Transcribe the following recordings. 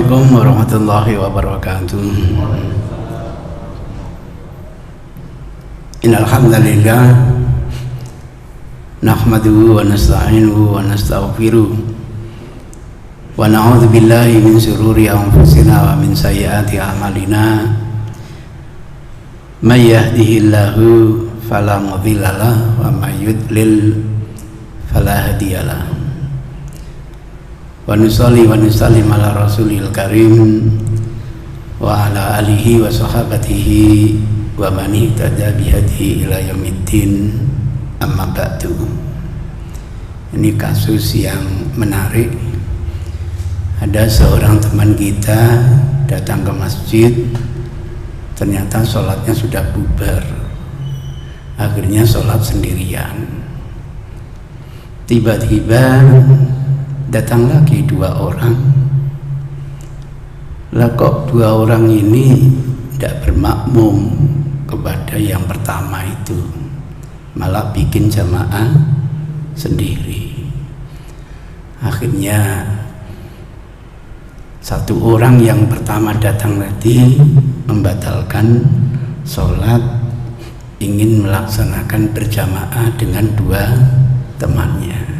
Assalamualaikum warahmatullahi wabarakatuh. Innal hamdalillah nahmaduhu wa nasta'inuhu wa nastaghfiruh wa na'udzu billahi min shururi anfusina wa min sayyiati a'malina. May yahdihillahu fala mudhillalah wa may yudlil fala hadiyalah. Wa nusalli wa nusallim ala rasulil karim wa ala alihi wa sahabatihi wa man ihtada bihadihi ila yaumiddin, amma ba'du. Ini kasus yang menarik. Ada seorang teman kita datang ke masjid, ternyata sholatnya sudah bubar, akhirnya sholat sendirian. Tiba-tiba datang lagi dua orang. Lah kok dua orang ini tidak bermakmum kepada yang pertama itu, malah bikin jamaah sendiri. Akhirnya satu orang yang pertama datang tadi membatalkan sholat, ingin melaksanakan berjamaah dengan dua temannya.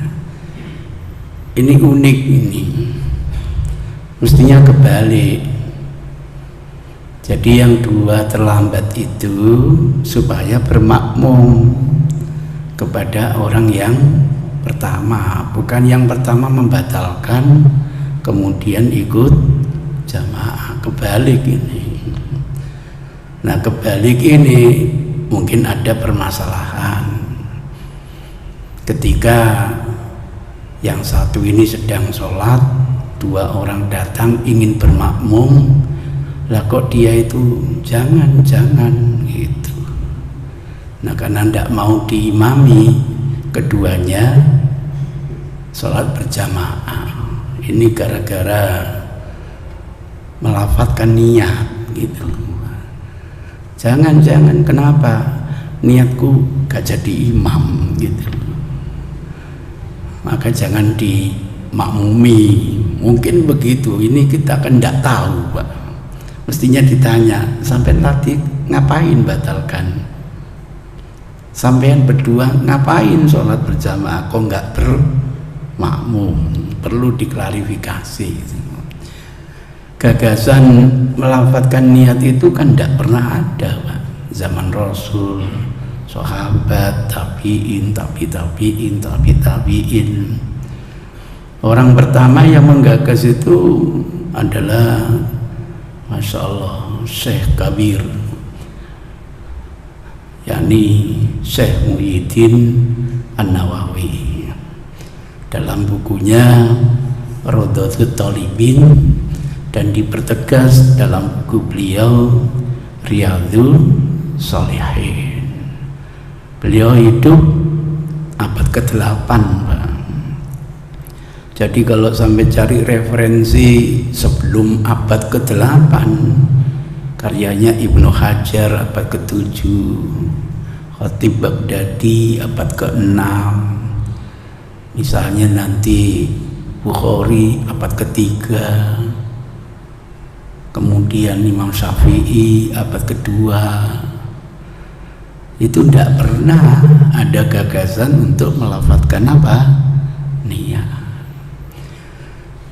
Ini unik ini, mestinya kebalik. Jadi yang dua terlambat itu supaya bermakmum kepada orang yang pertama, bukan yang pertama membatalkan kemudian ikut jamaah. Kebalik ini. Nah, kebalik ini mungkin ada permasalahan ketika yang satu ini sedang sholat, dua orang datang ingin bermakmum, lah kok dia itu jangan gitu. Nah, karena tidak mau diimami keduanya sholat berjamaah. Ini gara-gara melafadzkan niat gitu. Jangan kenapa? Niatku gak jadi imam gitu. Maka jangan dimakmumi. Mungkin begitu. Ini kita kan tidak tahu, Pak. Mestinya ditanya, sampai tadi ngapain batalkan? Sampean berdua ngapain sholat berjamaah? Kok nggak bermakmum? Perlu diklarifikasi. Gagasan melafadzkan niat itu kan tidak pernah ada, Pak. Zaman Rasul, sahabat, tabi'in. Orang pertama yang menggagas itu adalah Masya Allah Syekh Kabir, yakni Syekh Muhyiddin An-Nawawi. Dalam bukunya Rawdatul Talibin, dan dipertegas dalam buku beliau Riyadhus Shalihin. Beliau hidup abad ke-8, Pak. Jadi kalau sampai cari referensi sebelum abad ke-8, karyanya Ibnu Hajar abad ke-7, Khatib Baghdadi abad ke-6, misalnya nanti Bukhari abad ke-3, kemudian Imam Syafi'i abad ke-2, itu tidak pernah ada gagasan untuk melafadzkan apa? Niat.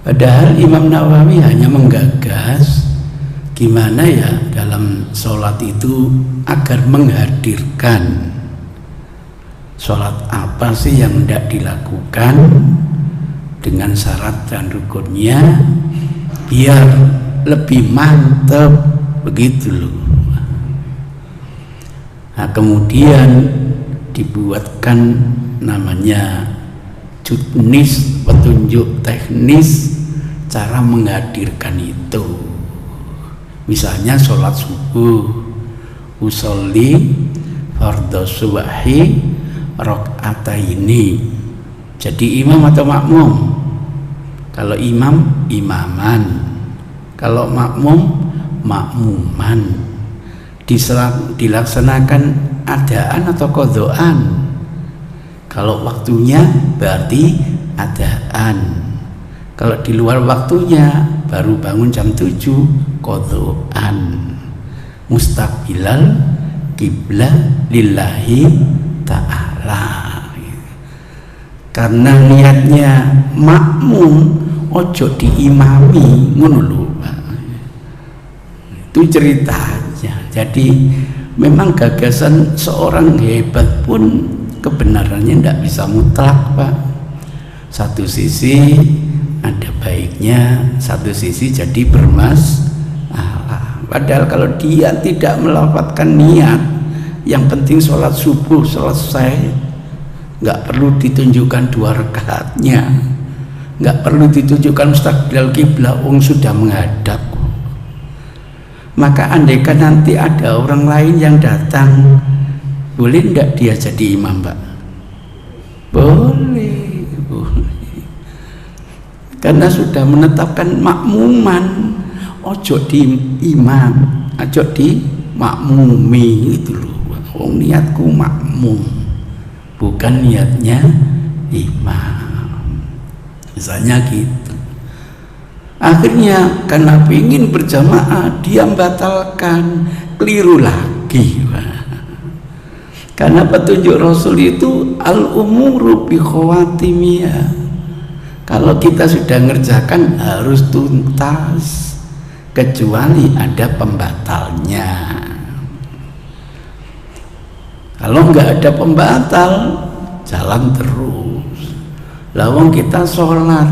Padahal Imam Nawawi hanya menggagas gimana ya dalam sholat itu agar menghadirkan sholat apa sih yang tidak dilakukan dengan syarat dan rukunnya biar lebih mantap, begitu loh. Nah, kemudian dibuatkan namanya juknis, petunjuk teknis cara menghadirkan itu. Misalnya sholat subuh, usolli fardhu subhi rakaataini. Jadi imam atau makmum? Kalau imam, imaman. Kalau makmum, makmuman. Dilaksanakan adaan atau qadhaan. Kalau waktunya berarti adaan. Kalau di luar waktunya baru bangun jam 7 qodhoan mustaqbilal kiblat lillahi ta'ala. Karena niatnya makmum ojo diimami, ngono lho. Itu ceritanya. Jadi memang gagasan seorang hebat pun kebenarannya tidak bisa mutlak, Pak. Satu sisi ada baiknya, satu sisi jadi bermasalah. Padahal kalau dia tidak melafalkan niat, yang penting sholat subuh selesai, nggak perlu ditunjukkan 2 rakaatnya, nggak perlu ditunjukkan mustaqbil kiblat, wong sudah menghadap. Maka andaikan nanti ada orang lain yang datang, boleh enggak dia jadi imam, Pak? Boleh, boleh. Karena sudah menetapkan makmuman, ojo di imam, ojo di makmumi, itu loh. Oh, niatku makmum, bukan niatnya imam. Misalnya gitu. Akhirnya karena ingin berjamaah dia membatalkan, keliru lagi. Karena petunjuk Rasul itu al-umuru bi khawatimiyah. Kalau kita sudah ngerjakan harus tuntas, kecuali ada pembatalnya. Kalau nggak ada pembatal, jalan terus. Lawang kita sholat,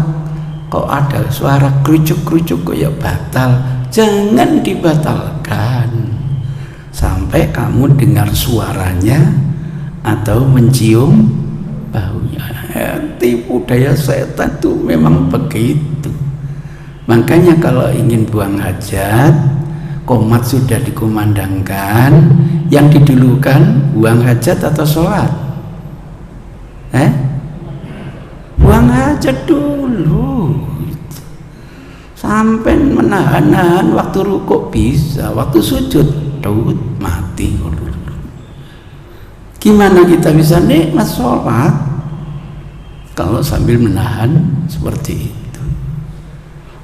kok ada suara kerucuk-kerucuk kok ya batal, jangan dibatalkan sampai kamu dengar suaranya atau mencium baunya. Tipu daya setan tuh memang begitu. Makanya kalau ingin buang hajat, qomat sudah dikumandangkan, yang didulukan buang hajat atau sholat? Buang hajat dulu, sampai menahan-nahan waktu rukuk bisa, waktu sujud tuh mati. Gimana kita bisa nikmat sholat kalau sambil menahan seperti itu?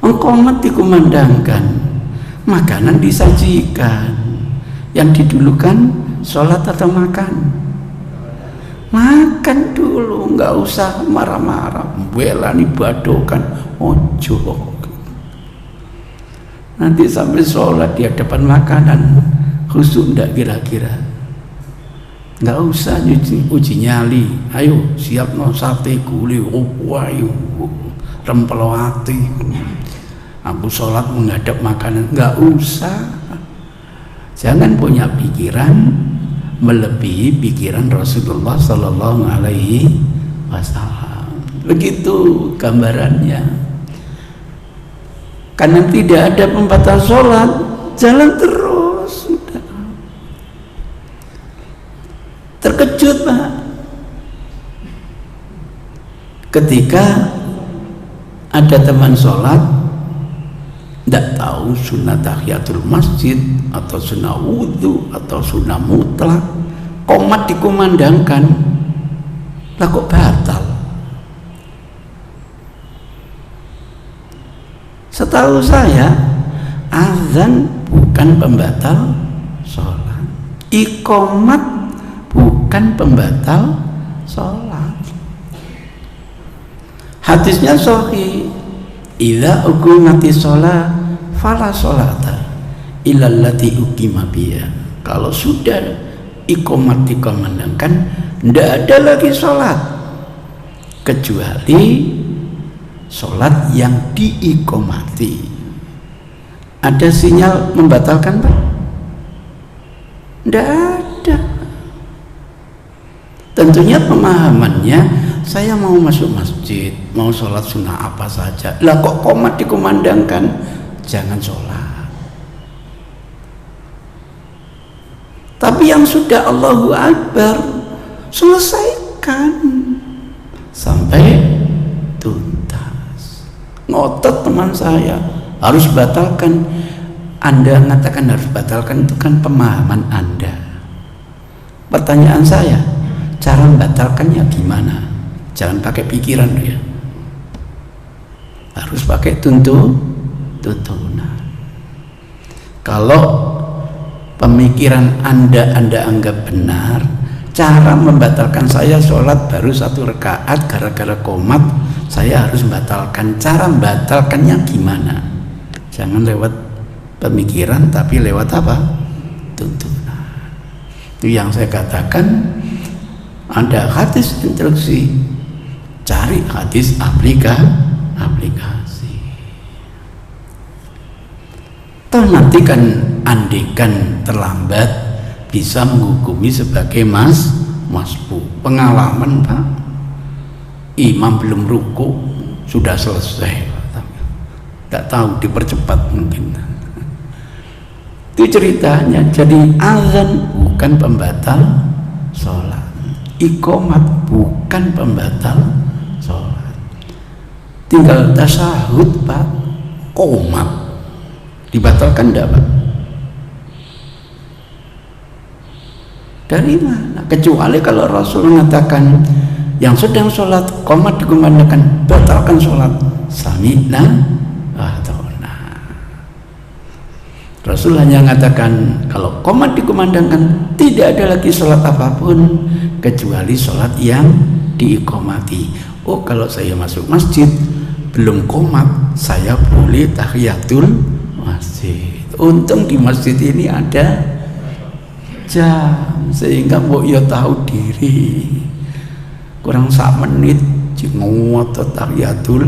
Qomat dikumandangkan, makanan disajikan, yang didulukan sholat atau makan? Makan dulu, nggak usah marah-marah, bela nih badokan, ojo. Nanti sampai sholat di hadapan makanan, khusyuk ndak kira-kira? Nggak usah uji nyali. Ayo siap no sate gulai, ayo rempel ati. Aku sholat menghadap makanan, nggak usah. Jangan punya pikiran melebihi pikiran Rasulullah Sallallahu Alaihi Wasallam. Begitu gambarannya. Karena tidak ada pembatal sholat, jalan terus. Sudah. Terkejut, Pak, ketika ada teman sholat tidak tahu sunnah tahiyatul masjid atau sunnah wudhu atau sunnah mutlak, qomat dikumandangkan, lah kok batal? Setahu saya azan bukan pembatal sholat, iqomat bukan pembatal sholat. Hadisnya sahih, idza uqimatis shalah fala sholata illal lati uqima biha. Kalau sudah iqomat dikumandangkan, tidak ada lagi sholat kecuali sholat yang diiqomati. Ada sinyal membatalkan, Pak? Tidak ada. Tentunya pemahamannya, saya mau masuk masjid, mau sholat sunnah apa saja, lah kok qomat dikumandangkan, jangan sholat. Tapi yang sudah Allahu Akbar, selesaikan sampai tuntas. Ngotot teman saya, harus batalkan. Anda mengatakan harus batalkan, itu kan pemahaman Anda. Pertanyaan saya, cara membatalkannya gimana? Jangan pakai pikiran ya, harus pakai tuntunan. tuntunan. Kalau pemikiran Anda anggap benar, cara membatalkan saya sholat baru 1 rakaat gara-gara qomat, saya harus membatalkan. Cara membatalkannya gimana? Jangan lewat pemikiran, tapi lewat apa? Tuntunan. Itu yang saya katakan, ada hadis instruksi, cari hadis aplikasi. Toh nanti kan andikan terlambat bisa menghukumi sebagai masbuk. Pengalaman Pak, imam belum ruku sudah selesai, tak tahu dipercepat mungkin. Itu ceritanya. Jadi azan bukan pembatal sholat, iqomat bukan pembatal sholat. Tinggal tasyahud Pak, qomat dibatalkan enggak Pak? Dari mana? Kecuali kalau Rasul mengatakan yang sedang sholat qomat dikumandangkan, batalkan sholat. Sami'na wa ata'na. Rasul hanya mengatakan kalau qomat dikumandangkan, tidak ada lagi sholat apapun kecuali sholat yang diiqomati. Oh, kalau saya masuk masjid belum qomat, saya boleh tahiyatul masjid. Untung di masjid ini ada jam, sehingga mbok yo tahu diri. Kurang 1 menit jengot tahiyatul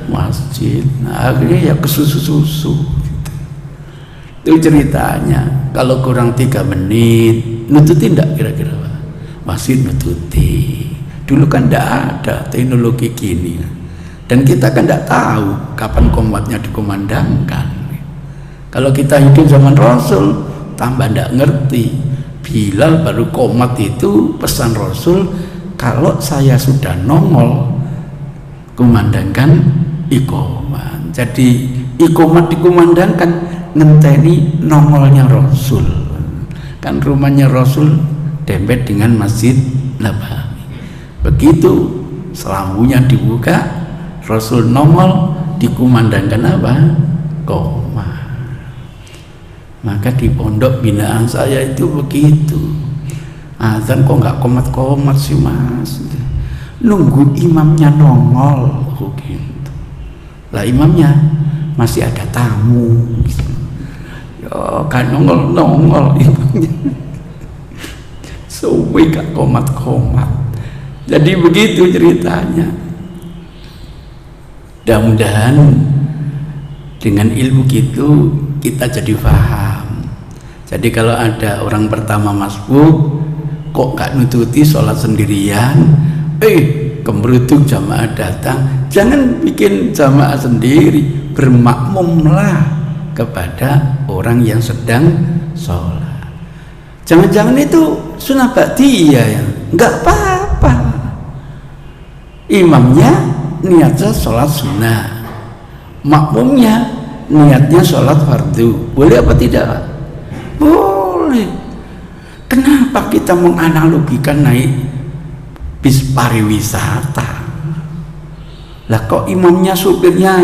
masjid. Nah, akhirnya ya kesusu-susu gitu. Itu ceritanya. Kalau kurang 3 menit nututi enggak kira-kira Pak? Masih nututi. Dulu kan enggak ada teknologi gini, dan kita kan enggak tahu kapan qomatnya dikumandangkan. Kalau kita hidup zaman Rasul tambah enggak ngerti. Bilal baru qomat itu pesan Rasul, kalau saya sudah nongol kumandangkan iqomat. Jadi iqomat dikumandangkan ngenteni nongolnya Rasul. Kan rumahnya Rasul dempet dengan Masjid Nabawi. Begitu selambunya dibuka, Rasul nongol, dikumandangkan apa? Qomat. Maka di pondok binaan saya itu begitu. Azan kok nggak komat-komat sih Mas? Nunggu imamnya nongol gitu. Lah imamnya masih ada tamu gitu. Ya kan nongol imamnya. Suwe gak komat-komat. Jadi begitu ceritanya. Mudah-mudahan dengan ilmu gitu kita jadi paham. Jadi kalau ada orang pertama masbuk kok gak nututi sholat sendirian, kemberuduk jamaah datang, jangan bikin jamaah sendiri, bermakmumlah kepada orang yang sedang sholat. Jangan-jangan itu sunnah ba'diyah ya, nggak apa-apa. Imamnya niatnya sholat sunnah, makmumnya niatnya sholat fardu, boleh apa tidak? Boleh. Kenapa kita menganalogikan naik bis pariwisata? Lah kok imamnya supirnya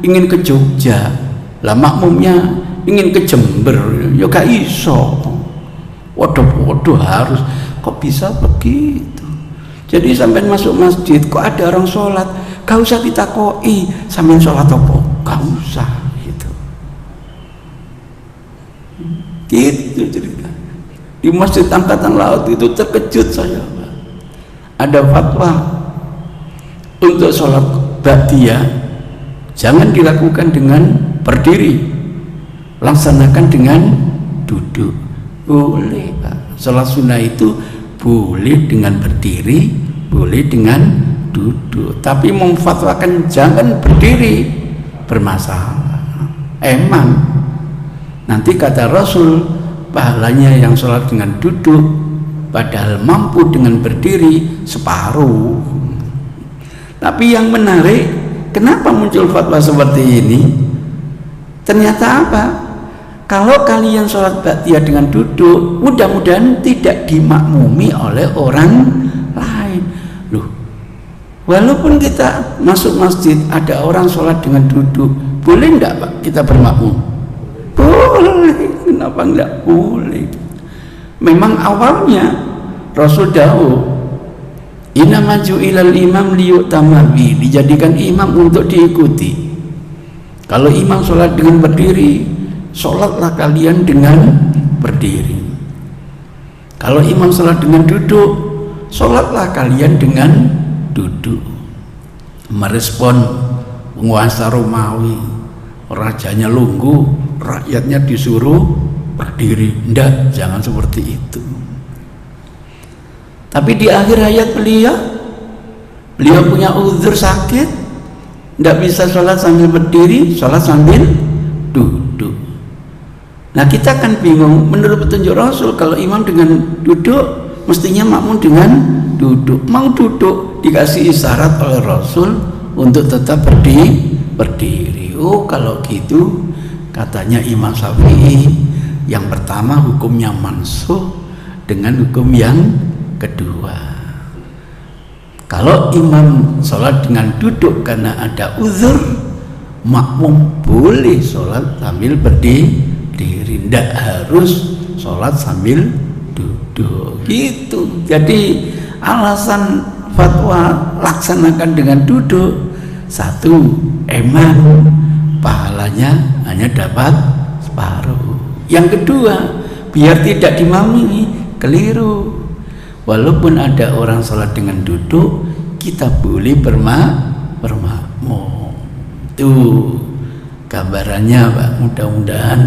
ingin ke Jogja, lah makmumnya ingin ke Jember, ya gak iso. Waduh harus, kok bisa begitu? Jadi sampai masuk masjid kok ada orang sholat, gak usah ditakoi sampai sholat apa, gak usah gitu cerita. Di Masjid Angkatan Laut itu terkejut saya Pak. Ada fatwa untuk sholat ba'diyah jangan dilakukan dengan berdiri, laksanakan dengan duduk. Boleh Pak, sholat sunnah itu boleh dengan berdiri, boleh dengan duduk, tapi memfatwakan jangan berdiri bermasalah. Emang nanti kata Rasul, pahalanya yang sholat dengan duduk padahal mampu dengan berdiri separuh. Tapi yang menarik, kenapa muncul fatwa seperti ini? Ternyata apa? Kalau kalian sholat ba'diyah dengan duduk, mudah-mudahan tidak dimakmumi oleh orang lain. Loh, walaupun kita masuk masjid ada orang sholat dengan duduk, Boleh enggak Pak kita bermakmum? Boleh, kenapa enggak boleh? Memang awalnya Rasul dawuh, inna maju ilal imam liyu'tamma bi, dijadikan imam untuk diikuti. Kalau imam sholat dengan berdiri, sholatlah kalian dengan berdiri. Kalau imam sholat dengan duduk, sholatlah kalian dengan duduk. Merespon penguasa Romawi, rajanya lungguh, rakyatnya disuruh berdiri. Ndak, jangan seperti itu. Tapi di akhir hayat beliau punya uzur sakit, ndak bisa sholat sambil berdiri, sholat sambil duduk. Nah kita kan bingung, menurut petunjuk Rasul kalau imam dengan duduk mestinya makmum dengan duduk. Mau duduk dikasih isyarat oleh Rasul untuk tetap berdiri. Oh kalau gitu katanya Imam Syafi'i, yang pertama hukumnya mansuh dengan hukum yang kedua. Kalau imam sholat dengan duduk karena ada uzur, makmum boleh sholat sambil berdiri, tidak harus sholat sambil duduk gitu. Jadi alasan fatwa laksanakan dengan duduk, satu, emang pahalanya hanya dapat separuh. Yang kedua, biar tidak dimami, keliru. Walaupun ada orang sholat dengan duduk, kita boleh bermakmum. Tuh gambarannya Pak, mudah-mudahan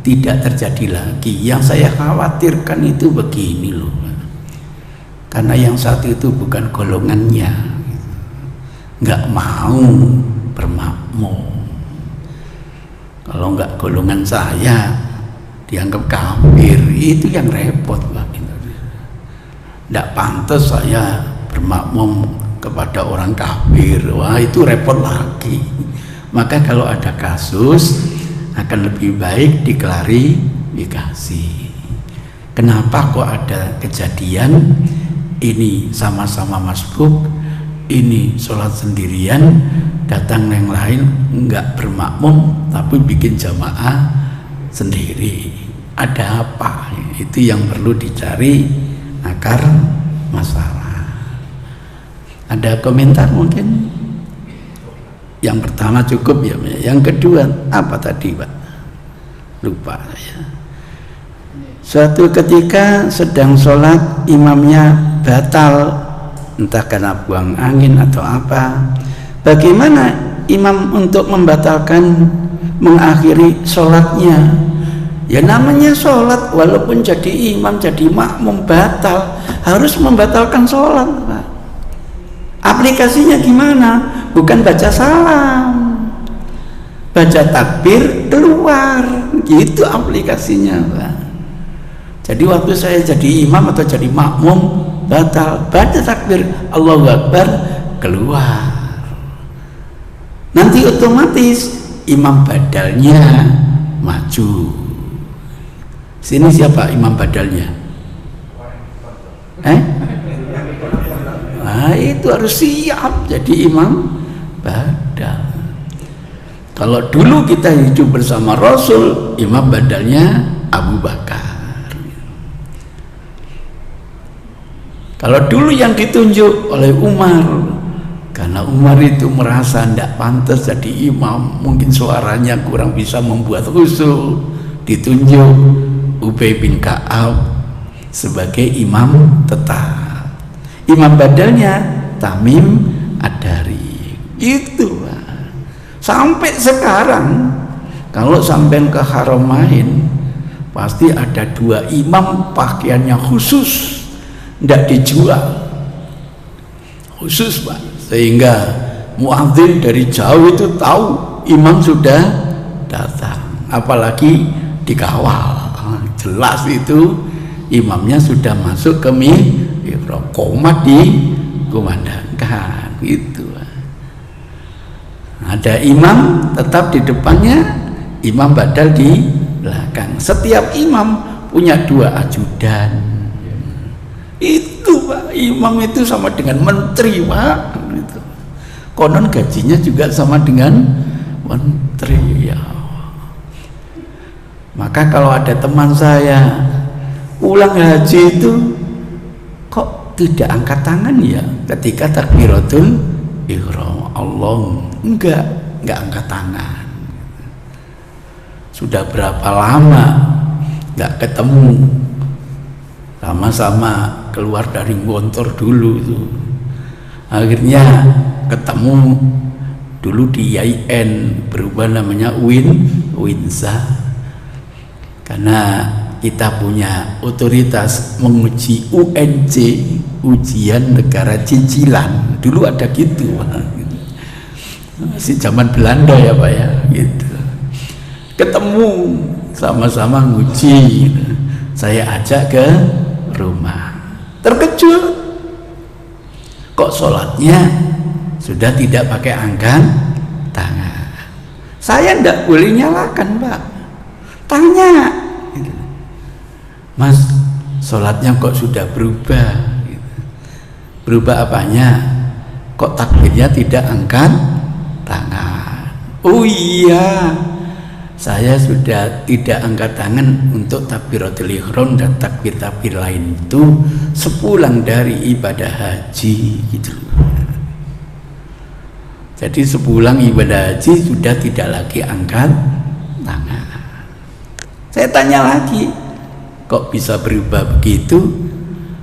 tidak terjadi lagi. Yang saya khawatirkan itu begini loh, karena yang satu itu bukan golongannya, nggak mau bermakmum. Kalau nggak golongan saya dianggap kafir, itu yang repot Pak. Nggak pantas saya bermakmum kepada orang kafir, wah itu repot lagi. Maka kalau ada kasus akan lebih baik diklarifikasi. Kenapa kok ada kejadian ini sama-sama masbuk, ini sholat sendirian, datang yang lain enggak bermakmum tapi bikin jamaah sendiri? Ada apa? Itu yang perlu dicari akar masalah. Ada komentar mungkin? Yang pertama cukup ya. Yang kedua apa tadi Pak? Lupa ya. Suatu ketika sedang sholat, imamnya batal, entah karena buang angin atau apa. Bagaimana imam untuk membatalkan, mengakhiri sholatnya? Ya namanya sholat, walaupun jadi imam, jadi makmum batal, harus membatalkan sholat Pak. Aplikasinya gimana? Bukan baca salam, baca takbir keluar, gitu aplikasinya Pak. Jadi waktu saya jadi imam atau jadi makmum batal, baca takbir Allahu Akbar, keluar. Nanti otomatis imam badalnya maju. Sini siapa imam badalnya? Nah itu harus siap jadi imam badal. Kalau dulu kita hidup bersama Rasul, imam badalnya Abu Bakar. Kalau dulu yang ditunjuk oleh Umar, karena Umar itu merasa tidak pantas jadi imam, mungkin suaranya kurang bisa membuat khusyuk, ditunjuk Ubay bin Ka'ab sebagai imam tetap. Imam badalnya Tamim Ad-Dari. Itu Pak. Sampai sekarang kalau sampai ke Haramain pasti ada dua imam pakaiannya khusus, tidak dijual, khusus Pak, sehingga muadzin dari jauh itu tahu imam sudah datang, apalagi dikawal. Jelas itu imamnya sudah masuk ke mihrab, qomat dikumandangkan gitu. Ada imam tetap di depannya, imam badal di belakang. Setiap imam punya dua ajudan. Itu Pak, imam itu sama dengan menteri Pak. Konon gajinya juga sama dengan menteri. antri ya. Maka kalau ada teman saya pulang haji itu kok tidak angkat tangan ya ketika takbiratul ihram, Allah enggak angkat tangan. Sudah berapa lama enggak ketemu, sama-sama keluar dari Gontor dulu itu, akhirnya ketemu dulu di IAIN, berubah namanya Winsa, karena kita punya otoritas menguji UNC, ujian negara cicilan, dulu ada gitu, masih zaman Belanda ya Pak ya, gitu. Ketemu sama-sama nguji, saya ajak ke rumah, terkejut kok sholatnya sudah tidak pakai angkat tangan. Saya tidak boleh nyalakan Pak, tanya, Mas, sholatnya kok sudah berubah? Berubah apanya? Kok takbirnya tidak angkat tangan? Oh iya, saya sudah tidak angkat tangan untuk takbiratul ihram dan takbir-takbir lain itu sepulang dari ibadah haji gitu. Jadi sepulang ibadah haji sudah tidak lagi angkat tangan. Saya tanya lagi, kok bisa berubah begitu?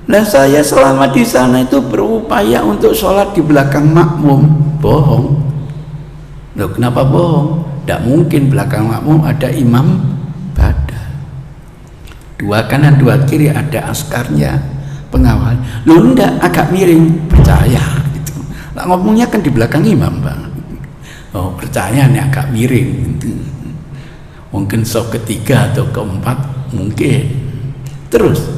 Nah, saya selama di sana itu berupaya untuk sholat di belakang makmum. Bohong. Loh, kenapa bohong? Tidak mungkin belakang makmum ada imam badal, dua kanan dua kiri ada askarnya pengawal. Loh enggak, agak miring, percaya gitu. Nah, ngomongnya kan di belakang imam Bang. Oh, percaya nih agak miring gitu. Mungkin sok ketiga atau keempat mungkin. Terus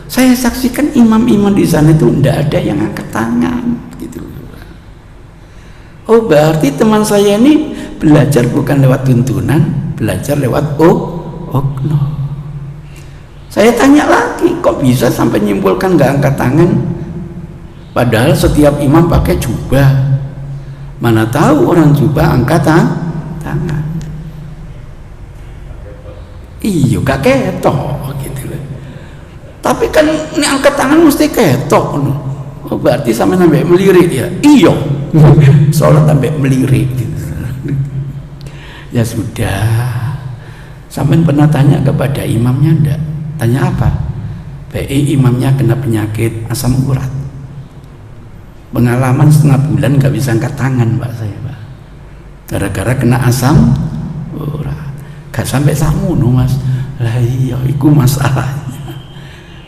saya saksikan imam-imam di sana itu tidak ada yang angkat tangan gitu. Oh, berarti teman saya ini belajar bukan lewat tuntunan, belajar lewat okno. Saya tanya lagi, kok bisa sampai nyimpulkan nggak angkat tangan? Padahal setiap imam pakai jubah. Mana tahu orang jubah angkat tangan? Iya, gak ketok gitu loh. Tapi kan ini angkat tangan mesti ketok. Oh, berarti sampai melirik ya? Iya, sholat sampai melirik gitu. Ya sudah, sampai pernah tanya kepada imamnya enggak? Tanya apa? Imamnya kena penyakit asam urat, pengalaman setengah bulan nggak bisa angkat tangan Pak saya Pak, gara-gara kena asam urat. Gak sampai samono Mas. Lah iya, itu masalahnya.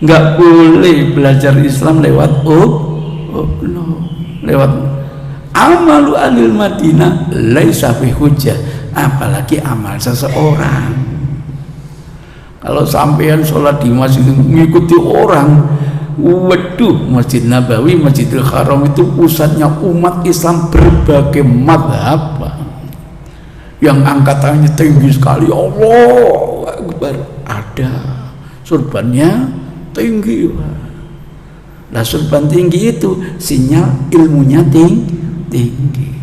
Nggak boleh belajar Islam lewat lewat amalu anil Madinah laisa fi hujjah, apalagi amal seseorang. Kalau sampean sholat di masjid mengikuti orang, waduh, Masjid Nabawi, Masjidil Haram itu pusatnya umat Islam berbagai mazhab. Yang angkatannya tinggi sekali, Allah Akbar, ada surbannya tinggi. Nah, surban tinggi itu sinyal ilmunya tinggi.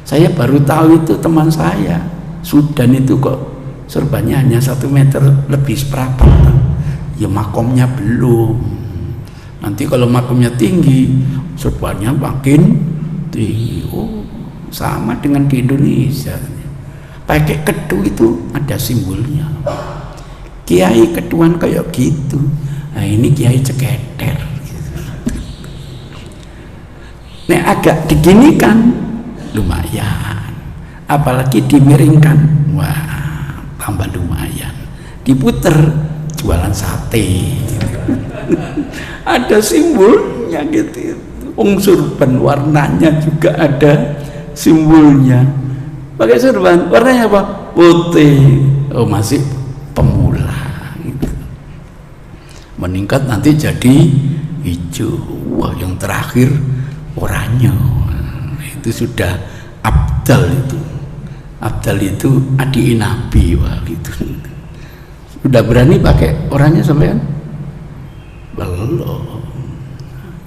Saya baru tahu itu teman saya, Sudan itu kok surbannya hanya 1 meter lebih seperempat. Ya makomnya belum. Nanti kalau makomnya tinggi, surbannya makin tinggi. Oh, sama dengan di Indonesia. Pakai kedu itu ada simbolnya. Kiai keduan kayak gitu. Nah, ini kiai ceketer. Nek agak diginikan lumayan, apalagi dimiringkan, wah tambah lumayan. Diputer jualan sate. Ada simbolnya gitu. Surban warnanya juga ada simbolnya. Pakai surban warnanya apa? Putih. Oh, masih pemula gitu. Meningkat nanti jadi hijau. Wah, yang terakhir oranye. Itu sudah abdal itu. Abdal itu adik Nabi, wah gitu. Sudah berani pakai oranye sampean? Belum.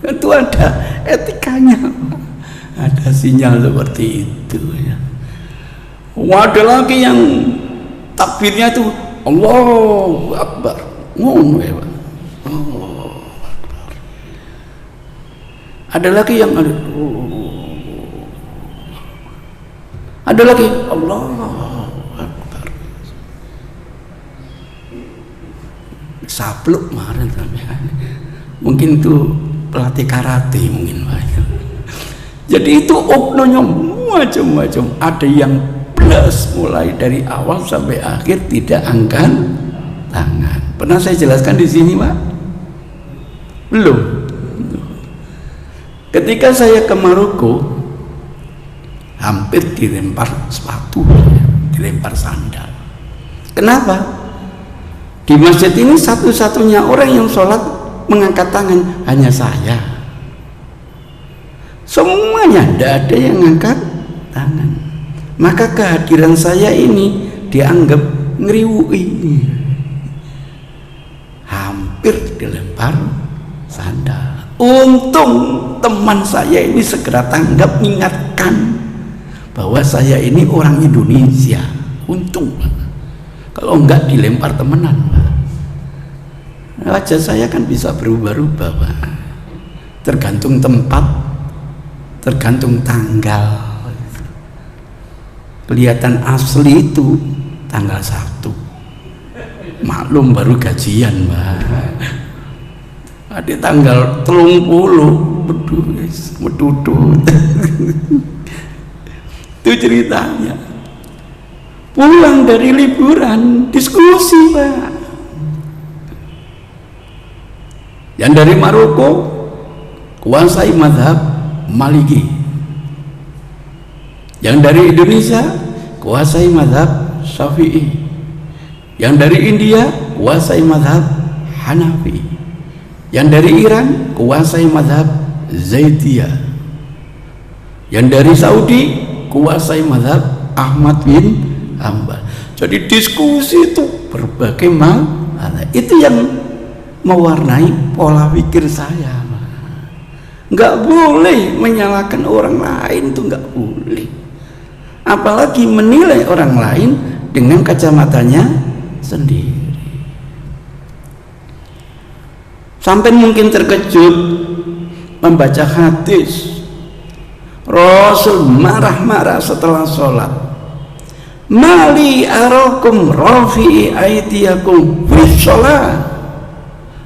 Itu ada etikanya. Ada sinyal seperti itu ya. Ada lagi yang takbirnya itu Allahu Akbar, ngono ya Pak. Allahu Akbar. Ada lagi yang ada lagi Allahu Akbar. Sapluk kemarin sampean. Mungkin itu pelatih karate mungkin Pak. Jadi itu oknonya macam-macam. Ada yang plus mulai dari awal sampai akhir tidak angkat tangan. Pernah saya jelaskan di sini Pak? Belum. Ketika saya ke Maroko, hampir dilempar sepatu, dilempar sandal. Kenapa? Di masjid ini satu-satunya orang yang sholat mengangkat tangan hanya saya. Semuanya tidak ada yang angkat tangan. Maka kehadiran saya ini dianggap ngeriwui. Hampir dilempar sandal. Untung teman saya ini segera tanggap, mengingatkan bahwa saya ini orang Indonesia. Untung. Kalau enggak dilempar temenan, Pak. Wajah saya kan bisa berubah-ubah, Pak. Tergantung tempat, tergantung tanggal. Kelihatan asli itu tanggal 1. Maklum baru gajian, Pak. Ada tanggal 30 medudut. Itu ceritanya. Pulang dari liburan diskusi, Pak. Yang dari Maroko kuasai mazhab Maliki. Yang dari Indonesia kuasai mazhab Syafi'i. Yang dari India kuasai mazhab Hanafi. Yang dari Iran kuasai mazhab Zaidiyah. Yang dari Saudi kuasai mazhab Ahmad bin Hanbal. Jadi diskusi itu berbagai masalah. Itu yang mewarnai pola pikir saya. Nggak boleh menyalahkan orang lain, itu nggak boleh. Apalagi menilai orang lain dengan kacamatanya sendiri. Sampai mungkin terkejut membaca hadis Rasul marah-marah setelah sholat. Mali arakum rafi'i aidiyakum fi sholat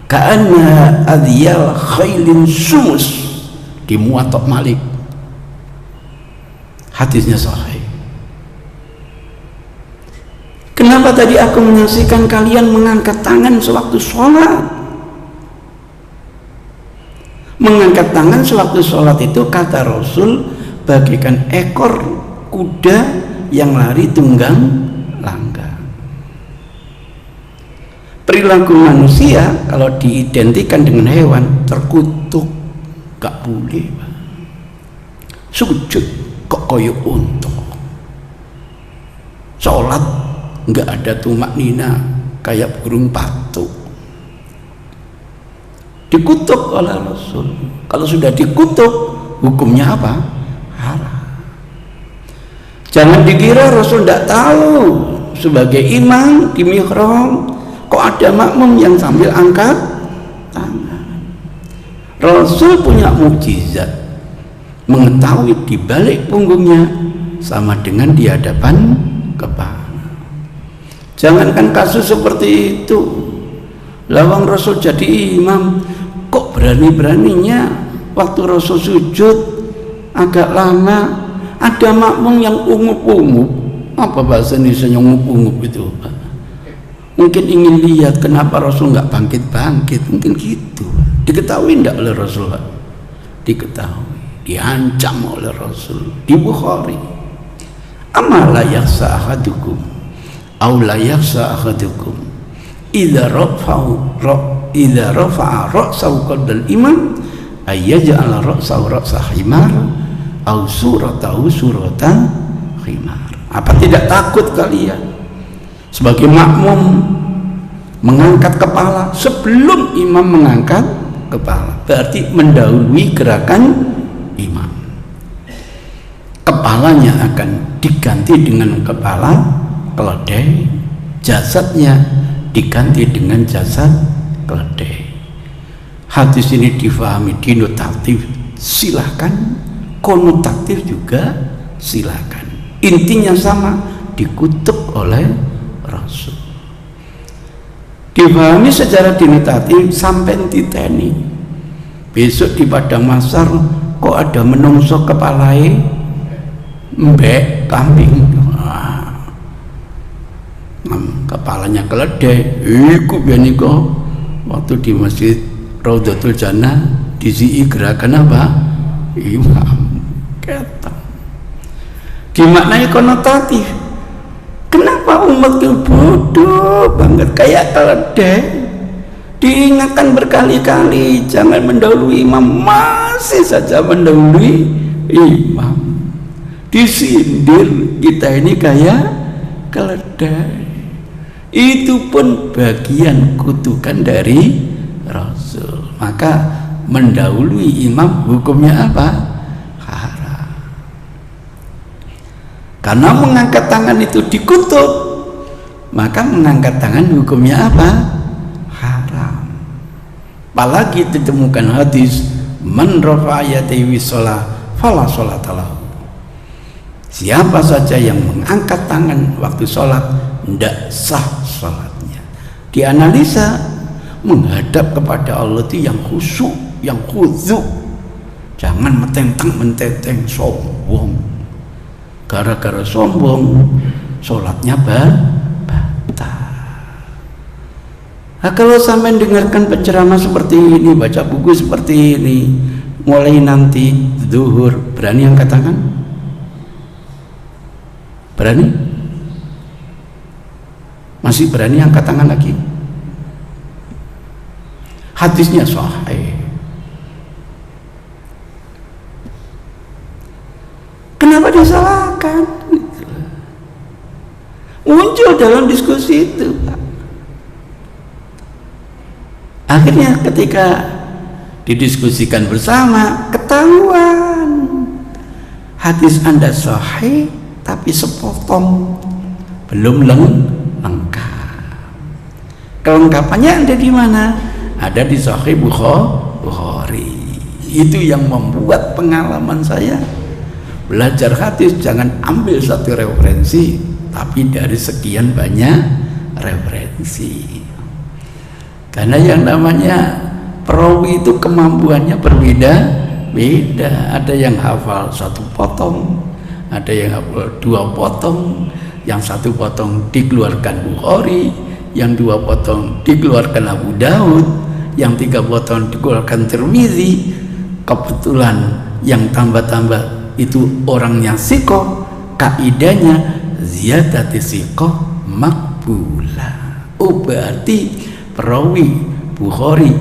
ka'anna adiyal khailin sumus. Di Muwatta Malik, hadisnya sahih. Kenapa tadi aku menyaksikan kalian mengangkat tangan sewaktu sholat? Mengangkat tangan sewaktu sholat itu kata Rasul bagaikan ekor kuda yang lari tunggang langgang. Perilaku manusia kalau diidentikan dengan hewan terkutuk, gak boleh, Pak. Sujud kok koyo unta. Sholat nggak ada tumak nina kayak burung patuk. Dikutuk oleh Rasul. Kalau sudah dikutuk, hukumnya apa? Haram. Jangan dikira Rasul tidak tahu. Sebagai imam di mihrab kok ada makmum yang sambil angkat tangan. Rasul punya mukjizat, mengetahui di balik punggungnya sama dengan di hadapan kepala. Jangankan kasus seperti itu, lawang Rasul jadi imam, kok berani-beraninya waktu Rasul sujud agak lama, ada makmum yang ungup-ungup. Apa bahasa Indonesia ungup-ungup itu? Mungkin ingin lihat kenapa Rasul nggak bangkit-bangkit, mungkin gitu. Diketahui tidak oleh Rasul? Diketahui, diancam oleh Rasul di Bukhari. Amala yakhsa ahadukum aw la yakhsa ahadukum idza rafa'a ra'sahu qabla al-imam ayyaj'ala ra'sahu ra'sa himar aw suratahu surata himar. Apa tidak takut kalian sebagai makmum mengangkat kepala sebelum imam mengangkat kepala? Berarti mendahului gerakan imam. Kepalanya akan diganti dengan kepala keledai, jasadnya diganti dengan jasad keledai. Hadis ini difahami denotatif silahkan, konotatif juga silahkan, intinya sama, dikutuk oleh Rasul. Difahami secara denotatif sampai titeni besok di padang mahsyar kok ada menungso kepalai mbek kambing, kepalanya keledai. Iku biyen niku waktu di Masjid Raudhatul Jannah disi gerakan apa? Imam kata. Dimaknai konotatif. Kenapa umat itu bodoh banget kayak keledai? Diingatkan berkali-kali jangan mendahului imam, masih saja mendahului imam. Disindir kita ini kayak keledai. Itu pun bagian kutukan dari Rasul. Maka mendahului imam hukumnya apa? Haram. Karena mengangkat tangan itu dikutuk, maka mengangkat tangan hukumnya apa? Haram. Apalagi ditemukan hadis man rafa'a yadayhi shalah fala sholata lahu. Siapa saja yang mengangkat tangan waktu sholat tidak sah sholatnya. Dianalisa, menghadap kepada Allah itu yang khusyuk, yang khudu, jangan menteng-menteng sombong. Gara-gara sombong sholatnya batal. Nah, kalau sampai dengarkan penceramah seperti ini, baca buku seperti ini, mulai nanti zuhur, berani angkat tangan? Berani? Masih berani angkat tangan lagi? Hadisnya sahih. Kenapa disalahkan? Muncul dalam diskusi itu. Akhirnya ketika didiskusikan bersama, ketahuan hadis Anda sahih tapi sepotong, belum lengkap. Kelengkapannya ada di mana? Ada di Sahih Bukhari. Itu yang membuat pengalaman saya belajar hadis jangan ambil satu referensi, tapi dari sekian banyak referensi. Karena yang namanya perawi itu kemampuannya berbeda-beda. Ada yang hafal satu potong, ada yang hafal 2 potong, yang 1 potong dikeluarkan Bukhari, yang 2 potong dikeluarkan Abu Daud, yang 3 potong dikeluarkan Tirmizi. Kebetulan yang tambah-tambah itu orangnya sikoh, kaidahnya ziyadati sikoh makbulah. Oh, berarti perawi Bukhari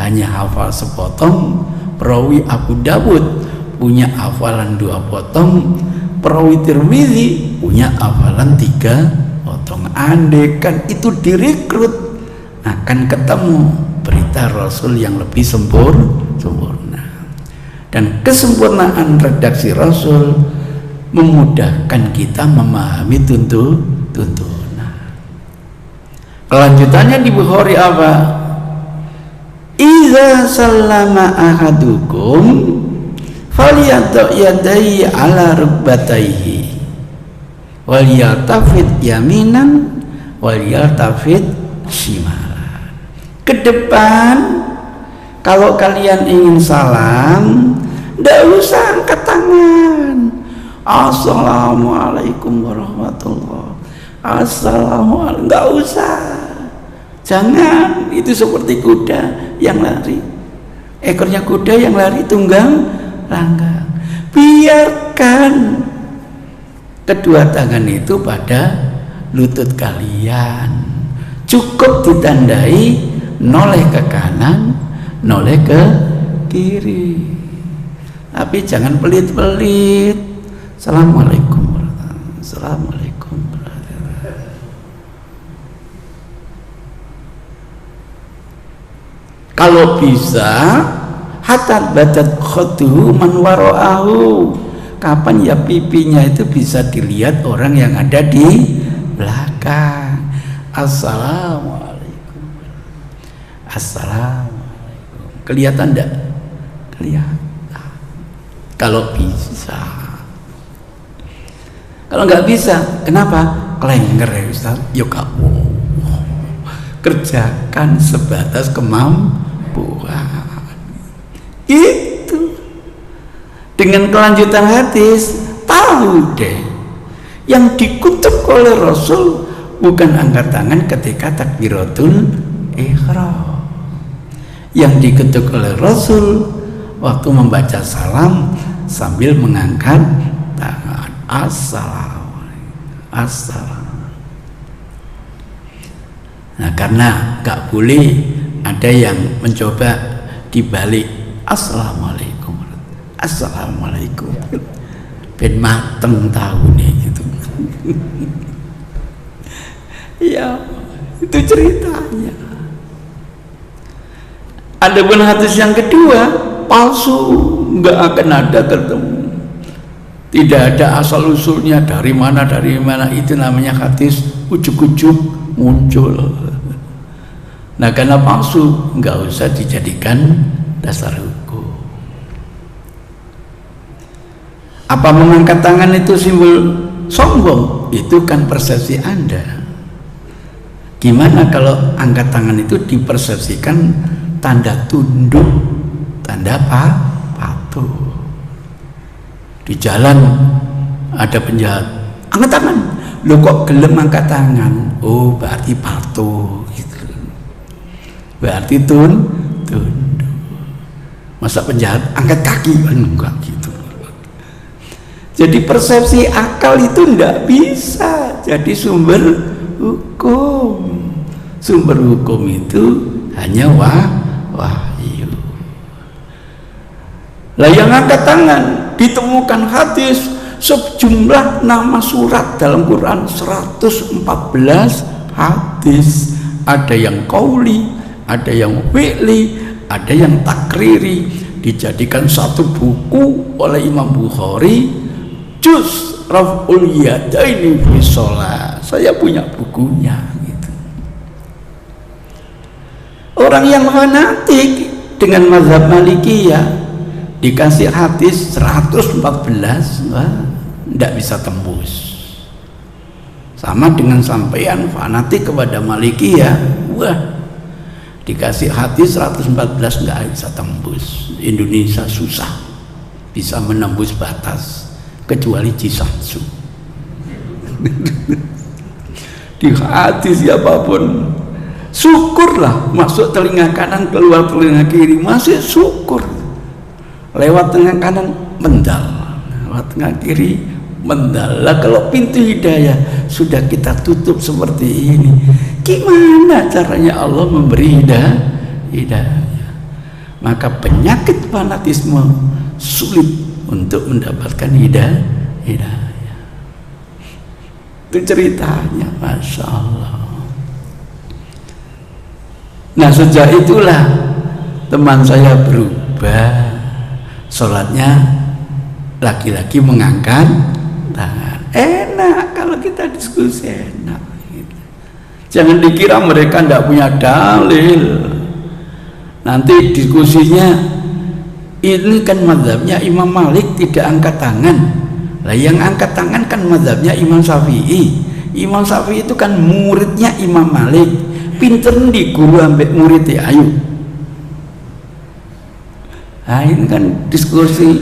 hanya hafal sepotong, perawi Abu Dawud punya hafalan 2 potong, perawi Tirmizi punya hafalan 3 potong. Andekan itu direkrut, akan ketemu berita Rasul yang lebih sempurna. Dan kesempurnaan redaksi Rasul memudahkan kita memahami tuntunan. Kelanjutannya di Bukhari apa? Iza sallama ahadukum falyadha yadayhi ala rukbatayhi wal yaltafit yaminan wal yaltafit shimalan. Ke depan kalau kalian ingin salam, tidak usah angkat tangan. Assalamualaikum warahmatullahi wabarakatuh. Assalamualaikum, nggak usah. Jangan, itu seperti kuda yang lari. Ekornya kuda yang lari tunggang langgang. Biarkan kedua tangan itu pada lutut kalian. Cukup ditandai noleh ke kanan, noleh ke kiri. Tapi jangan pelit-pelit. Assalamualaikum warahmatullahi wabarakatuh. Assalamualaikum warahmatullahi wabarakatuh. Kalau bisa hatta badat khatuhu man wara'ahu, kapan ya pipinya itu bisa dilihat orang yang ada di belakang. Assalamualaikum. Assalamualaikum. Kelihatan enggak? Kelihatan. Kalau bisa. Kalau nggak bisa, kenapa? Kelengger ya Ustaz. Yuk kamu kerjakan sebatas kemampuan. Itu dengan kelanjutan hadis, tahu deh yang dikutuk oleh Rasul bukan angkat tangan ketika takbiratul ihram. Yang dikutuk oleh Rasul waktu membaca salam sambil mengangkat tangan. Assalamualaikum. Nah, karena gak boleh ada yang mencoba dibalik assalamualaikum. Assalamualaikum. Ben mateng tahu nih gitu. Ya, itu ceritanya. Adapun hadis yang kedua palsu, nggak akan ada ketemu. Tidak ada asal usulnya dari mana itu namanya hadis ujuk-ujuk muncul. Nah, karena palsu nggak usah dijadikan dasar hukum. Apa mengangkat tangan itu simbol sombong? Itu kan persepsi Anda. Gimana kalau angkat tangan itu dipersepsikan tanda tunduk, tanda patuh? Di jalan ada penjahat, angkat tangan. Lo kok gelem angkat tangan? Oh, berarti patuh gitu. Berarti tunduk. Masa penjahat angkat kaki? Enggak gitu. Jadi persepsi akal itu enggak bisa jadi sumber hukum. Sumber hukum itu hanya wahyu. Lah yang angkat tangan ditemukan hadis sejumlah nama surat dalam Quran 114 hadis. Ada yang qauli, ada yang fi'li, ada yang takriri. Dijadikan satu buku oleh Imam Bukhari, Juz Raf'ul Yadaini fi Shalah. Saya punya bukunya gitu. Orang yang fanatik dengan mazhab Malikiyah dikasih hadis 114, tidak bisa tembus. Sama dengan sampean fanatik kepada Malikiyah, wah, dikasih hadis 114 nggak bisa tembus. Indonesia susah bisa menembus batas kecuali Cisamsu. Di hadis siapapun, syukurlah masuk telinga kanan keluar telinga kiri, masih syukur. Lewat tengah kanan mendal, lewat tengah kiri mendal. Lah kalau pintu hidayah sudah kita tutup seperti ini, gimana caranya Allah memberi hidayah? Maka penyakit fanatisme sulit untuk mendapatkan hidayah. Itu ceritanya, Masya Allah. Nah, sejak itulah teman saya berubah. Sholatnya laki-laki mengangkat tangan. Enak kalau kita diskusi, enak gitu. Jangan dikira mereka tidak punya dalil. Nanti diskusinya ini kan mazhabnya Imam Malik tidak angkat tangan. Lah yang angkat tangan kan mazhabnya Imam Syafi'i. Imam Syafi'i itu kan muridnya Imam Malik. Pinter di guru ambek murid ya, ayo. Nah, ini kan diskusi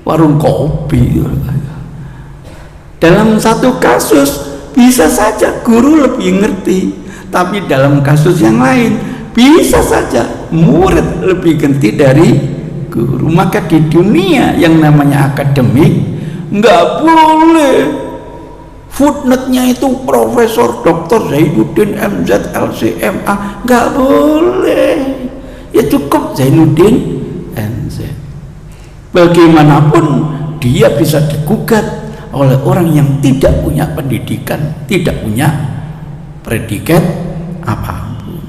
warung kopi. Dalam satu kasus bisa saja guru lebih ngerti, tapi dalam kasus yang lain bisa saja murid lebih ngerti dari guru. Maka di dunia yang namanya akademik nggak boleh footnote-nya itu Profesor Dr. Zainuddin MZ LCMA, nggak boleh. Ya cukup Zainuddin NZ. Bagaimanapun dia bisa digugat oleh orang yang tidak punya pendidikan, tidak punya predikat apapun.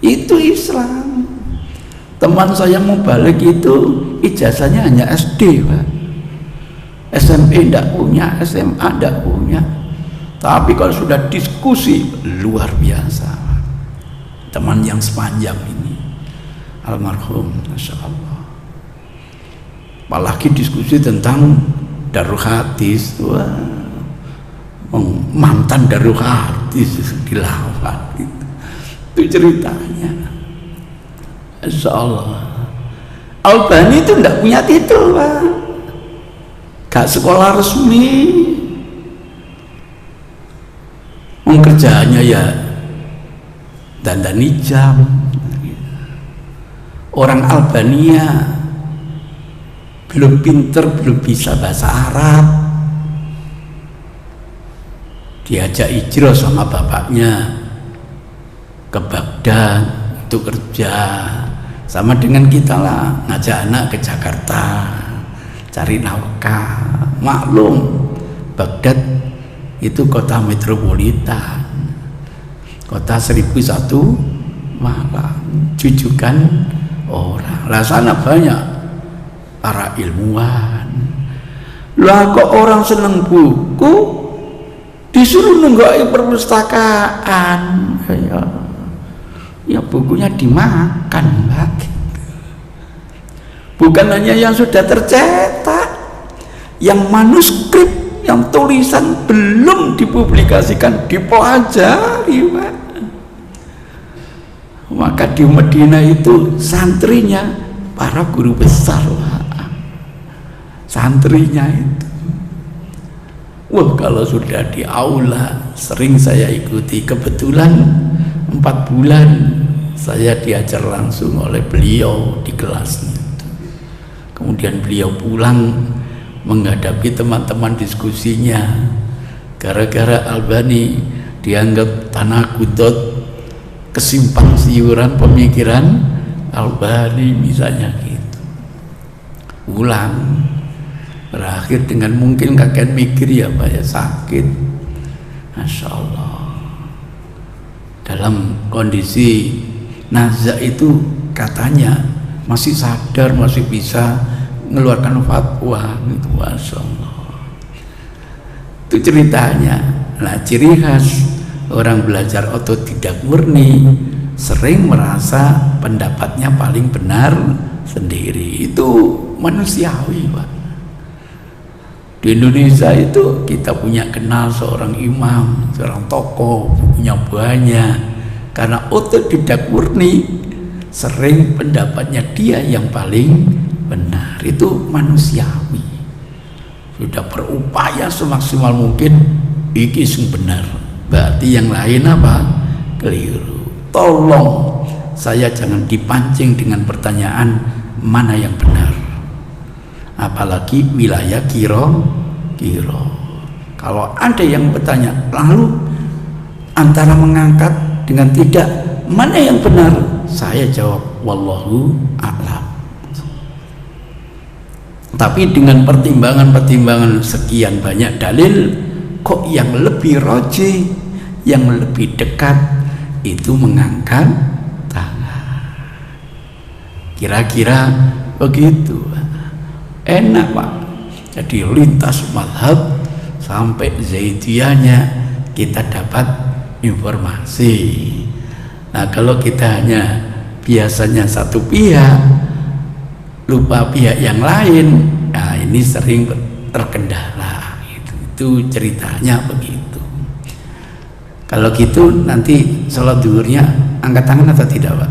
Itu Islam. Teman saya mau balik itu ijazahnya hanya SD, Pak. SMP tidak punya, SMA tidak punya. Tapi kalau sudah diskusi luar biasa. Teman yang sepanjang ini, almarhum, masya Allah. Apalagi diskusi tentang Darul Hadis, wah, mantan Darul Hadis dilawan gitu. Itu ceritanya. Masya Allah. Albani itu tidak punya titel, Pak. Gak sekolah resmi. Kerjaannya ya dandan hijab. Orang Albania belum pinter, belum bisa bahasa Arab. Diajak hijrah sama bapaknya ke Baghdad untuk kerja. Sama dengan kita lah, ngajak anak ke Jakarta cari nafkah. Maklum Baghdad itu kota metropolitan, kota 1001 malam, jujukan orang. Lah sana banyak para ilmuwan. Lah kok orang seneng buku disuruh nunggak perpustakaan, ya bukunya dimakan, Mbak. Bukan hanya yang sudah tercetak, yang manuskrip, yang tulisan belum dipublikasikan, dipelajari, Pak. Maka di Madinah itu santrinya para guru besar, Pak. Santrinya itu, wah, kalau sudah di aula, sering saya ikuti. Kebetulan 4 bulan saya diajar langsung oleh beliau di kelasnya. Kemudian beliau pulang menghadapi teman-teman diskusinya, gara-gara Albani dianggap tanah kudot, kesimpang siuran pemikiran Albani misalnya gitu. Ulang, berakhir dengan mungkin kakek mikir ya Pak ya, sakit. Masya Allah. Dalam kondisi nazak itu katanya masih sadar, masih bisa mengeluarkan fatwa gitu. Masya Allah. Itu ceritanya. Nah, ciri khas orang belajar otodidak murni sering merasa pendapatnya paling benar sendiri. Itu manusiawi, Pak. Di Indonesia itu kita punya kenal seorang imam, seorang tokoh, punya banyak. Karena otodidak murni sering pendapatnya dia yang paling benar. Itu manusiawi. Sudah berupaya semaksimal mungkin iki sing benar, berarti yang lain apa? Keliru. Tolong saya jangan dipancing dengan pertanyaan mana yang benar, apalagi wilayah kiro. Kalau ada yang bertanya lalu antara mengangkat dengan tidak, mana yang benar, saya jawab wallahu a'lam. Tapi dengan pertimbangan sekian banyak dalil, kok yang lebih rajih, yang lebih dekat itu mengangkat tangan. Kira-kira begitu. Enak, Pak. Jadi lintas mazhab sampai Zaidiyahnya kita dapat informasi. Nah, kalau kita hanya biasanya satu pihak, lupa pihak yang lain, nah ini sering terkendala. Itu ceritanya begitu. Kalau gitu nanti sholat zuhurnya angkat tangan atau tidak, Pak?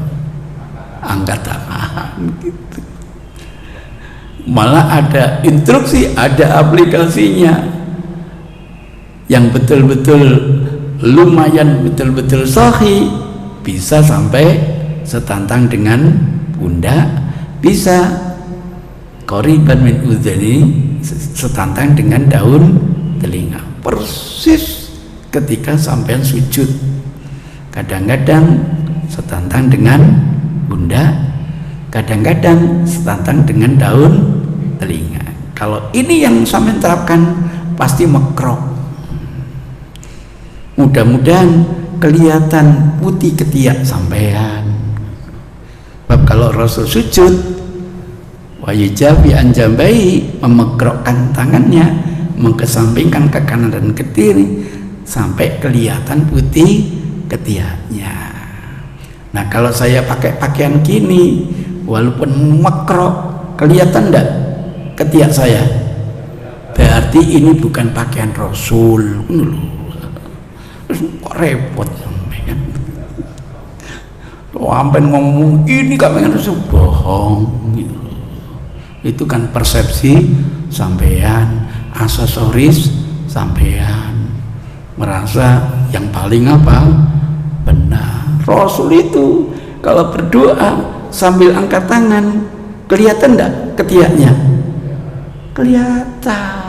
Angkat tangan gitu. Malah ada instruksi, ada aplikasinya yang betul-betul lumayan, betul-betul sahih, bisa sampai setantang dengan pundak, bisa qoriban min udhani, setantang dengan daun telinga. Persis ketika sampai sujud, kadang-kadang setantang dengan pundak, kadang-kadang setantang dengan daun telinga. Kalau ini yang sampai terapkan pasti mekrok. Mudah-mudahan kelihatan putih ketiak sampean. Sebab kalau Rasul sujud, wa yujabi an jambai, memegrokkan tangannya, mengesampingkan ke kanan dan ke kiri sampai kelihatan putih ketiaknya. Nah, kalau saya pakai pakaian gini, walaupun mekrok, kelihatan enggak ketiak saya? Berarti ini bukan pakaian Rasul. Kok repot sampean. Sampai ngomong ini pakaian Rasul, bohong gitu. Itu kan persepsi sampean, aksesoris sampean, merasa yang paling apa? Benar. Rasul itu kalau berdoa sambil angkat tangan, kelihatan enggak ketiaknya? Kelihatan.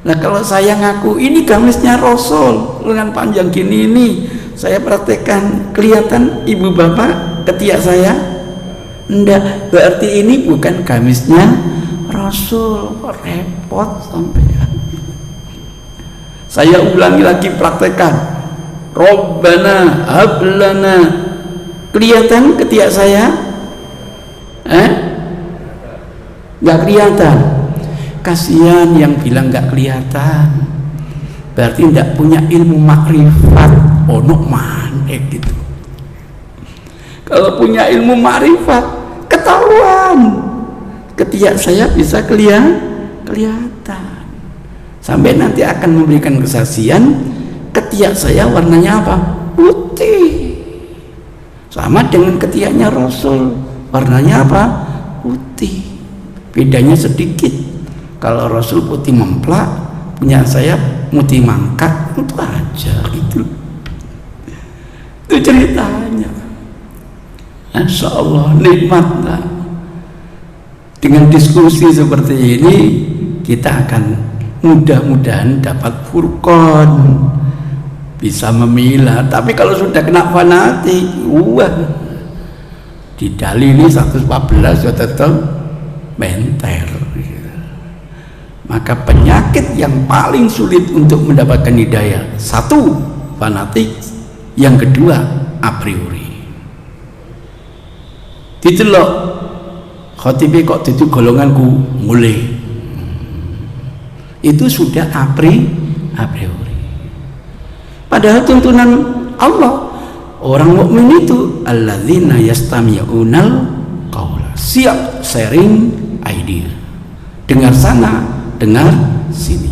Nah, kalau saya ngaku ini gamisnya Rasul dengan panjang gini ini, saya praktekkan, kelihatan ibu bapak ketiak saya? Enggak, berarti ini bukan gamisnya Rasul. Repot sampean. Saya ulangi lagi, praktekkan. Rabbana hablana, kelihatan ketiak saya? Nggak kelihatan. Kasihan yang bilang nggak kelihatan, berarti nggak punya ilmu makrifat. Ono manek gitu. Kalau punya ilmu makrifat, ketahuan ketiak saya bisa kelihatan. Sampai nanti akan memberikan kesaksian, ketiak saya warnanya apa? Putih. Sama dengan ketiaknya Rasul, warnanya apa? Putih. Bedanya sedikit. Kalau Rasul putih memplak, punya saya putih mangkat, itu aja gitu. Itu ceritanya. Masya Allah, nikmat lah. Dengan diskusi seperti ini, kita akan mudah-mudahan dapat furqan, bisa memilah. Tapi kalau sudah kena fanatik, didalili 114 ya tetap menter. Maka penyakit yang paling sulit untuk mendapatkan hidayah, satu fanatik, yang kedua a priori. Didelok khotibnya kok itu golonganku mulai, itu sudah a priori. Padahal tuntunan Allah, orang mukmin itu alladzina yastami'unal qaula, siap sharing idea, dengar sana dengar sini.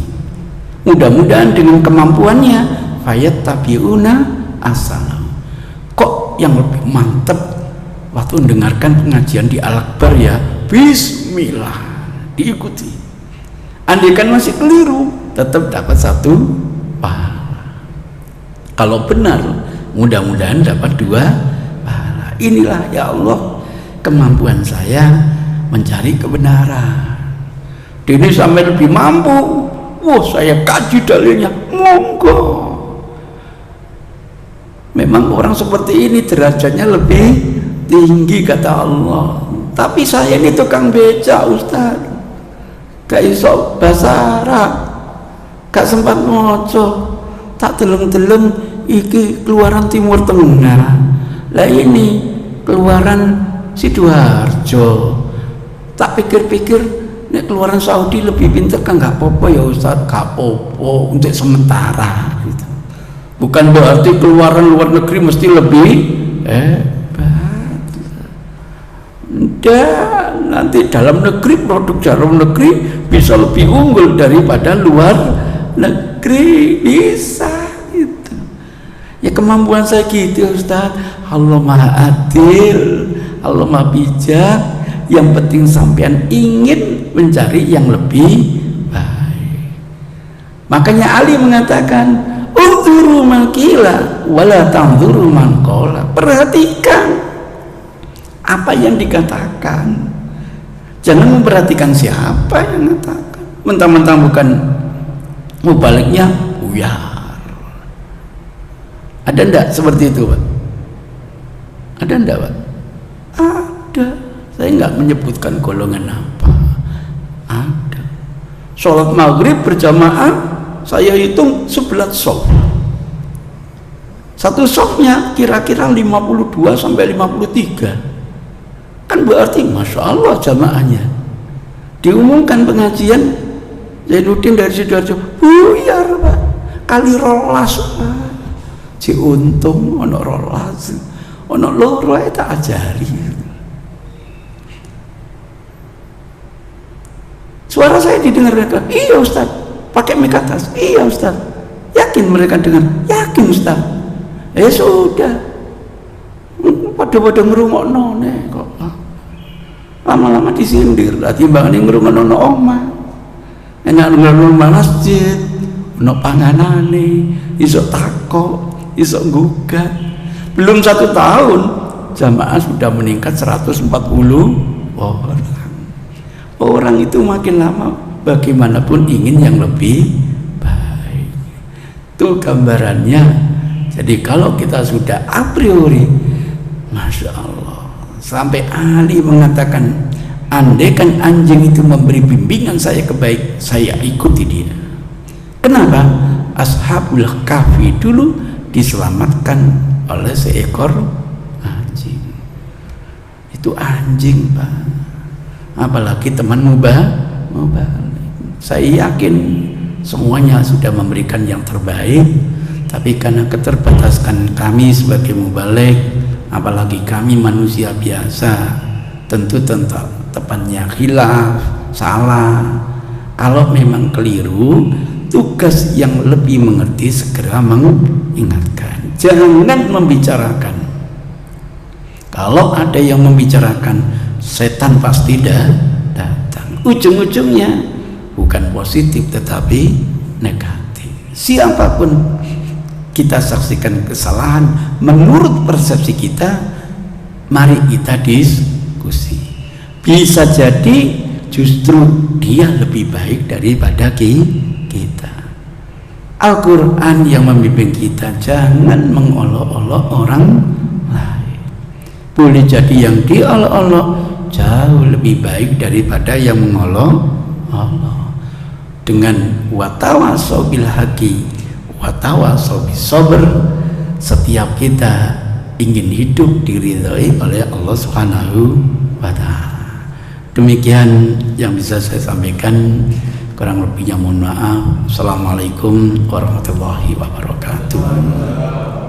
Mudah-mudahan dengan kemampuannya fayattabi'una asalam. Kok yang lebih mantep waktu mendengarkan pengajian di Al-Akbar ya, bismillah, diikuti. Andaikan masih keliru, tetap dapat satu pahala. Kalau benar, mudah-mudahan dapat dua pahala. Inilah ya Allah kemampuan saya mencari kebenaran. Ini sampai lebih mampu, saya kaji dalilnya, monggo. Memang orang seperti ini derajatnya lebih tinggi kata Allah. Tapi saya ini tukang beca Ustaz, gak iso bahasa Arab, gak sempat moco, tak deleng-deleng iki keluaran Timur Tengah, lah ini keluaran Sidoarjo. Tak pikir-pikir, nek keluaran Saudi lebih pintar kan nggak apa-apa ya Ustaz, nggak apa-apa untuk sementara gitu. Bukan berarti keluaran luar negeri mesti lebih hebat. Dan nanti dalam negeri, produk dalam negeri bisa lebih unggul daripada luar negeri, bisa gitu. Ya kemampuan saya gitu Ustaz. Allah Maha Adil, Allah Maha Bijak. Yang penting sampean ingin mencari yang lebih baik. Makanya Ali mengatakan, unzuru man qila wala tanzuru man qala. Perhatikan apa yang dikatakan, jangan memperhatikan siapa yang mengatakan. Mentang-mentang bukan mubaliknya buyar. Ada ndak seperti itu Pak? Ada ndak Pak? Ada. Saya nggak menyebutkan golongan apa. Ada. Sholat maghrib berjamaah, saya hitung 11 shaf. Satu shafnya kira-kira 52 sampai 53. Kan berarti Masya Allah jamaahnya. Diumumkan pengajian Zainuddin dari Sidoarjo, buyar Pak, kali rolas Pak. Ci untung ono rolas, ono loro tak ajari. Suara saya didengar mereka, iya Ustaz, pakai mic atas, iya Ustaz. Yakin mereka dengar, yakin Ustaz. Ya sudah, pada ngerungokno nek kok. Lama-lama disindir, timbang ngerungokno oma. Enak ngerungokno masjid, ono panganane, iso takok, iso gugat. Belum 1 tahun, jamaah sudah meningkat 140 orang. Orang itu makin lama bagaimanapun ingin yang lebih baik. Itu gambarannya. Jadi kalau kita sudah a priori, Masya Allah, sampai Ali mengatakan, andaikan anjing itu memberi bimbingan saya kebaik, saya ikuti dia. Kenapa? Ashabul Kahfi dulu diselamatkan oleh seekor anjing. Itu anjing Pak, apalagi teman mubalik. Saya yakin semuanya sudah memberikan yang terbaik, tapi karena keterbatasan kami sebagai mubalik, apalagi kami manusia biasa, tentu tepatnya khilaf, salah. Kalau memang keliru, tugas yang lebih mengerti segera mengingatkan, jangan membicarakan. Kalau ada yang membicarakan, setan pasti datang. Ujung-ujungnya bukan positif tetapi negatif. Siapapun kita saksikan kesalahan menurut persepsi kita, mari kita diskusi. Bisa jadi justru dia lebih baik daripada kita. Al-Quran yang membimbing kita, jangan mengolok-olok orang lain. Boleh jadi yang diolok-olok jauh lebih baik daripada yang mengolok Allah. Dengan watawasau bil haqi watawasau bis sabr, setiap kita ingin hidup diridhai oleh Allah Subhanahu wa ta'ala. Demikian yang bisa saya sampaikan, kurang lebihnya mohon maaf. Assalamualaikum warahmatullahi wabarakatuh.